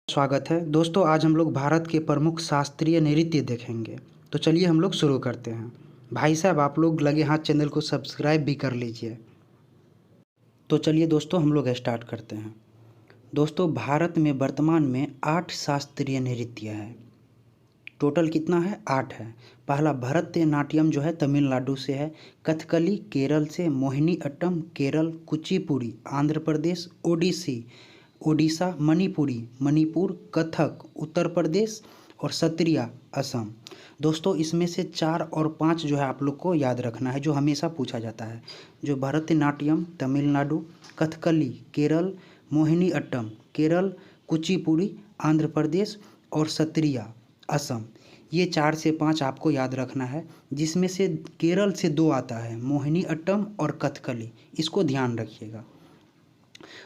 स्वागत है दोस्तों। आज हम लोग भारत के प्रमुख शास्त्रीय नृत्य देखेंगे। तो चलिए हम लोग शुरू करते हैं। भाई साहब आप लोग लगे हाथ चैनल को सब्सक्राइब भी कर लीजिए। तो चलिए दोस्तों हम लोग स्टार्ट करते हैं। दोस्तों भारत में वर्तमान में 8 शास्त्रीय नृत्य है। टोटल कितना है? 8 है। पहला भरतनाट्यम जो है तमिलनाडु से है, कथकली केरल से, मोहिनी अट्टम केरल, कुचिपुड़ी आंध्र प्रदेश, ओडिसी ओडिशा, मणिपुरी मणिपुर, कथक उत्तर प्रदेश और सत्रिया असम। दोस्तों इसमें से 4 और 5 जो है आप लोग को याद रखना है, जो हमेशा पूछा जाता है। जो भरतनाट्यम तमिलनाडु, कथकली केरल, मोहिनी अट्टम केरल, कुचिपुड़ी आंध्र प्रदेश और सत्रिया असम। ये 4 से 5 आपको याद रखना है, जिसमें से केरल से 2 आता है, मोहिनी अट्टम और कथकली। इसको ध्यान रखिएगा।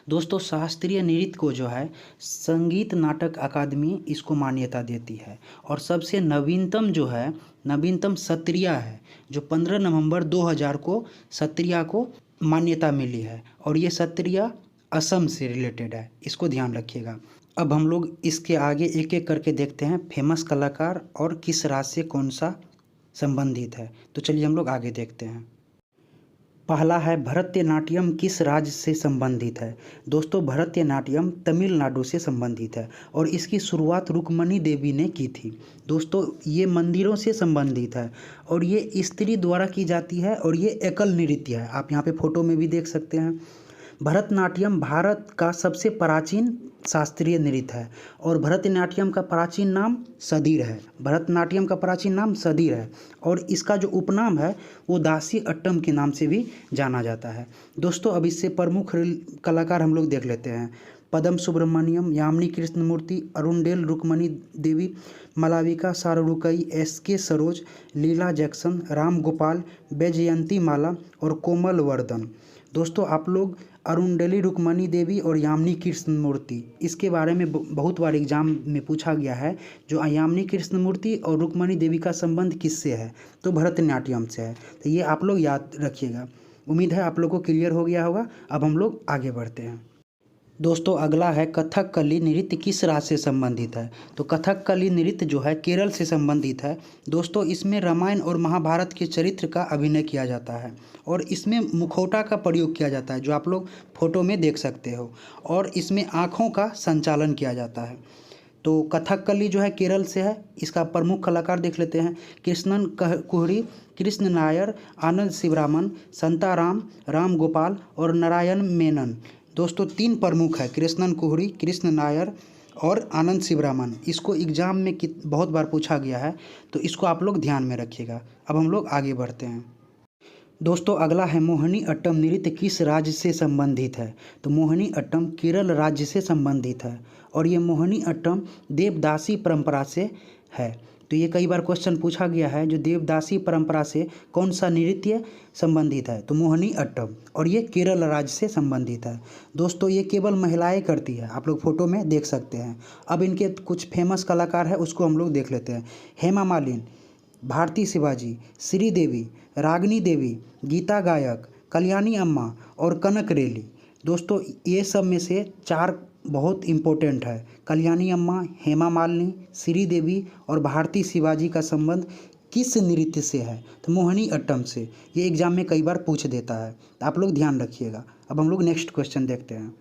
दोस्तों शास्त्रीय नृत्य को जो है संगीत नाटक अकादमी इसको मान्यता देती है। और सबसे नवीनतम जो है, नवीनतम सत्रिया है, जो 15 नवंबर 2000 को सत्रिया को मान्यता मिली है। और ये सत्रिया असम से रिलेटेड है, इसको ध्यान रखिएगा। अब हम लोग इसके आगे एक एक करके देखते हैं फेमस कलाकार और किस राज्य से कौन सा संबंधित है। तो चलिए हम लोग आगे देखते हैं। पहला है भरतनाट्यम किस राज्य से संबंधित है। दोस्तों भरतनाट्यम तमिलनाडु से संबंधित है और इसकी शुरुआत रुक्मणी देवी ने की थी। दोस्तों ये मंदिरों से संबंधित है और ये स्त्री द्वारा की जाती है और ये एकल नृत्य है। आप यहाँ पे फोटो में भी देख सकते हैं। भरतनाट्यम भारत का सबसे प्राचीन शास्त्रीय नृत्य है और भरतनाट्यम का प्राचीन नाम सदीर है। भरतनाट्यम का प्राचीन नाम सदीर है और इसका जो उपनाम है वो दासी अट्टम के नाम से भी जाना जाता है। दोस्तों अब इससे प्रमुख कलाकार हम लोग देख लेते हैं। पदम सुब्रमण्यम, यामिनी कृष्णमूर्ति, अरुणडेल, रुक्मणी देवी, मालविका सारुकई, एस.के. सरोज, लीला जैक्सन, राम गोपाल, वैजयंती माला और कोमल वर्धन। दोस्तों आप लोग अरुणडेली, रुक्मणी देवी और यामिनी कृष्णमूर्ति, इसके बारे में बहुत बार एग्जाम में पूछा गया है। जो यामिनी कृष्णमूर्ति और रुक्मणी देवी का संबंध किससे है? तो भरतनाट्यम से है। तो ये आप लोग याद रखिएगा। उम्मीद है आप लोग को क्लियर हो गया होगा। अब हम लोग आगे बढ़ते हैं। दोस्तों अगला है कथकली नृत्य किस राज्य से संबंधित है। तो कथकली नृत्य जो है केरल से संबंधित है। दोस्तों इसमें रामायण और महाभारत के चरित्र का अभिनय किया जाता है और इसमें मुखौटा का प्रयोग किया जाता है, जो आप लोग फोटो में देख सकते हो। और इसमें आँखों का संचालन किया जाता है। तो कथकली जो है केरल से है। इसका प्रमुख कलाकार देख लेते हैं। कृष्णन कुहरी, कृष्ण नायर, आनंद शिवरामन, संताराम, राम गोपाल और नारायण मेनन। दोस्तों 3 प्रमुख है, कृष्णन कुहरी, कृष्ण नायर और आनंद शिवरामन। इसको एग्जाम में बहुत बार पूछा गया है, तो इसको आप लोग ध्यान में रखिएगा। अब हम लोग आगे बढ़ते हैं। दोस्तों अगला है मोहिनी अट्टम नृत्य किस राज्य से संबंधित है। तो मोहिनी अट्टम केरल राज्य से संबंधित है और ये मोहिनी अट्टम देवदासी परंपरा से है। तो ये कई बार क्वेश्चन पूछा गया है, जो देवदासी परंपरा से कौन सा नृत्य संबंधित है। तो मोहिनी अट्टम, और ये केरल राज्य से संबंधित है। दोस्तों ये केवल महिलाएं करती है, आप लोग फोटो में देख सकते हैं। अब इनके कुछ फेमस कलाकार है, उसको हम लोग देख लेते हैं। हेमा मालिनी, भारती शिवाजी, श्रीदेवी, रागिनी देवी, गीता गायक, कल्याणी अम्मा और कनक रेली। दोस्तों ये सब में से 4 बहुत इम्पोर्टेंट है। कल्याणी अम्मा, हेमा मालिनी, श्रीदेवी और भारती शिवाजी का संबंध किस नृत्य से है? तो मोहिनी अट्टम से। ये एग्जाम में कई बार पूछ देता है, तो आप लोग ध्यान रखिएगा। अब हम लोग नेक्स्ट क्वेश्चन देखते हैं।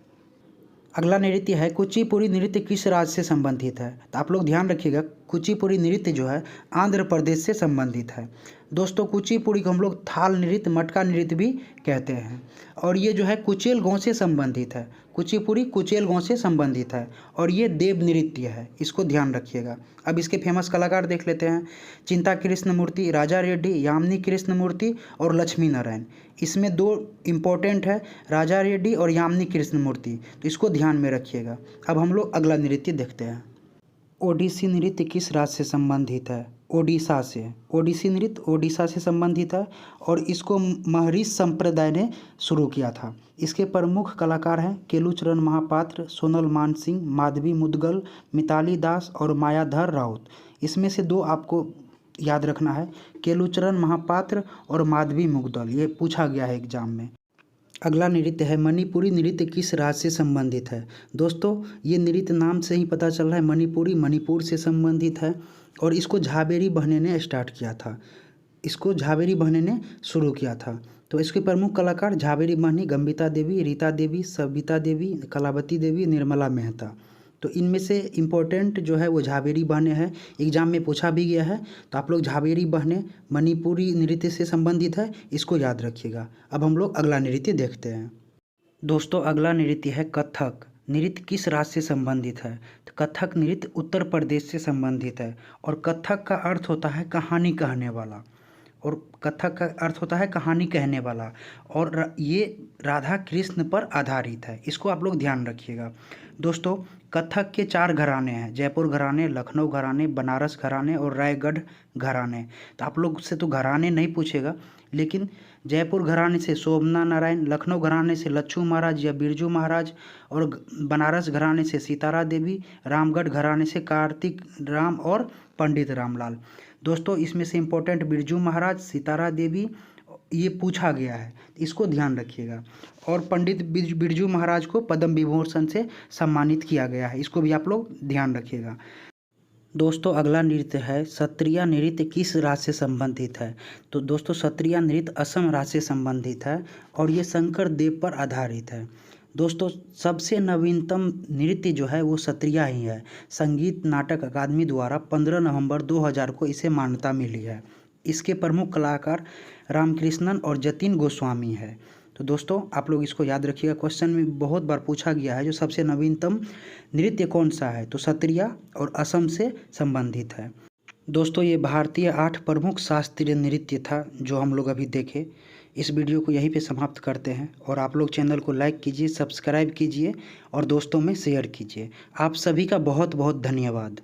अगला नृत्य है कुचिपुड़ी नृत्य किस राज्य से संबंधित है। तो आप लोग ध्यान रखिएगा, कुचिपुड़ी नृत्य जो है आंध्र प्रदेश से संबंधित है। दोस्तों कुचिपुड़ी को हम लोग थाल नृत्य, मटका नृत्य भी कहते हैं और ये जो है कुचेल गांव से संबंधित है। कुचिपुड़ी कुचेल गांव से संबंधित है और ये देव नृत्य है, इसको ध्यान रखिएगा। अब इसके फेमस कलाकार देख लेते हैं। चिंता कृष्णमूर्ति, राजा रेड्डी, यामिनी कृष्णमूर्ति और लक्ष्मी नारायण। इसमें 2 इम्पोर्टेंट है, राजा रेड्डी और यामिनी कृष्णमूर्ति, तो इसको ध्यान में रखिएगा। अब हम लोग अगला नृत्य देखते हैं। ओडिसी नृत्य किस राज्य से संबंधित है। ओडिशा से। ओडिसी नृत्य ओडिशा से संबंधित है और इसको महर्षि संप्रदाय ने शुरू किया था। इसके प्रमुख कलाकार हैं केलुचरण महापात्र, सोनल मानसिंह, माधवी मुदगल, मिताली दास और मायाधर राउत। इसमें से 2 आपको याद रखना है, केलुचरण महापात्र और माधवी मुदगल। ये पूछा गया है एग्जाम में। अगला नृत्य है मणिपुरी नृत्य किस राज्य से संबंधित है। दोस्तों ये नृत्य नाम से ही पता चल रहा है मणिपुरी मणिपुर से संबंधित है और इसको झावेरी बहने ने स्टार्ट किया था, इसको झावेरी बहने ने शुरू किया था। तो इसके प्रमुख कलाकार झावेरी बहनी, गंबिता देवी, रीता देवी, सविता देवी, कलावती देवी, निर्मला मेहता। तो इनमें से इम्पोर्टेंट जो है वो झावेरी बहने हैं, एग्जाम में पूछा भी गया है। तो आप लोग झावेरी बहने मणिपुरी नृत्य से संबंधित है, इसको याद रखिएगा। अब हम लोग अगला नृत्य देखते हैं। दोस्तों अगला नृत्य है कथक। नृत्य किस राज्य से संबंधित है। तो कथक नृत्य उत्तर प्रदेश से संबंधित है और कथक का अर्थ होता है कहानी कहने वाला, और कथक का अर्थ होता है कहानी कहने वाला, और ये राधा कृष्ण पर आधारित है, इसको आप लोग ध्यान रखिएगा। दोस्तों कथक के 4 घराने हैं, जयपुर घराने, लखनऊ घराने, बनारस घराने और रायगढ़ घराने। तो आप लोग से तो घराने नहीं पूछेगा, लेकिन जयपुर घराने से शोभना नारायण, लखनऊ घराने से लच्छू महाराज या बिरजू महाराज, और बनारस घराने से सीतारा देवी, रामगढ़ घराने से कार्तिक राम और पंडित रामलाल। दोस्तों इसमें से इम्पोर्टेंट बिरजू महाराज, सीतारा देवी ये पूछा गया है, इसको ध्यान रखिएगा। और पंडित बिरजू महाराज को पद्म विभूषण से सम्मानित किया गया है, इसको भी आप लोग ध्यान रखिएगा। दोस्तों अगला नृत्य है सत्रिया नृत्य किस राज्य से संबंधित है। तो दोस्तों सत्रिया नृत्य असम राज्य से संबंधित है और ये शंकर देव पर आधारित है। दोस्तों सबसे नवीनतम नृत्य जो है वो सत्रिया ही है। संगीत नाटक अकादमी द्वारा 15 नवंबर 2000 को इसे मान्यता मिली है। इसके प्रमुख कलाकार रामकृष्णन और जतिन गोस्वामी है। तो दोस्तों आप लोग इसको याद रखिएगा, क्वेश्चन में बहुत बार पूछा गया है जो सबसे नवीनतम नृत्य कौन सा है, तो सत्रिया और असम से संबंधित है। दोस्तों ये भारतीय 8 प्रमुख शास्त्रीय नृत्य था जो हम लोग अभी देखे। इस वीडियो को यहीं पे समाप्त करते हैं और आप लोग चैनल को लाइक कीजिए, सब्सक्राइब कीजिए और दोस्तों में शेयर कीजिए। आप सभी का बहुत बहुत धन्यवाद।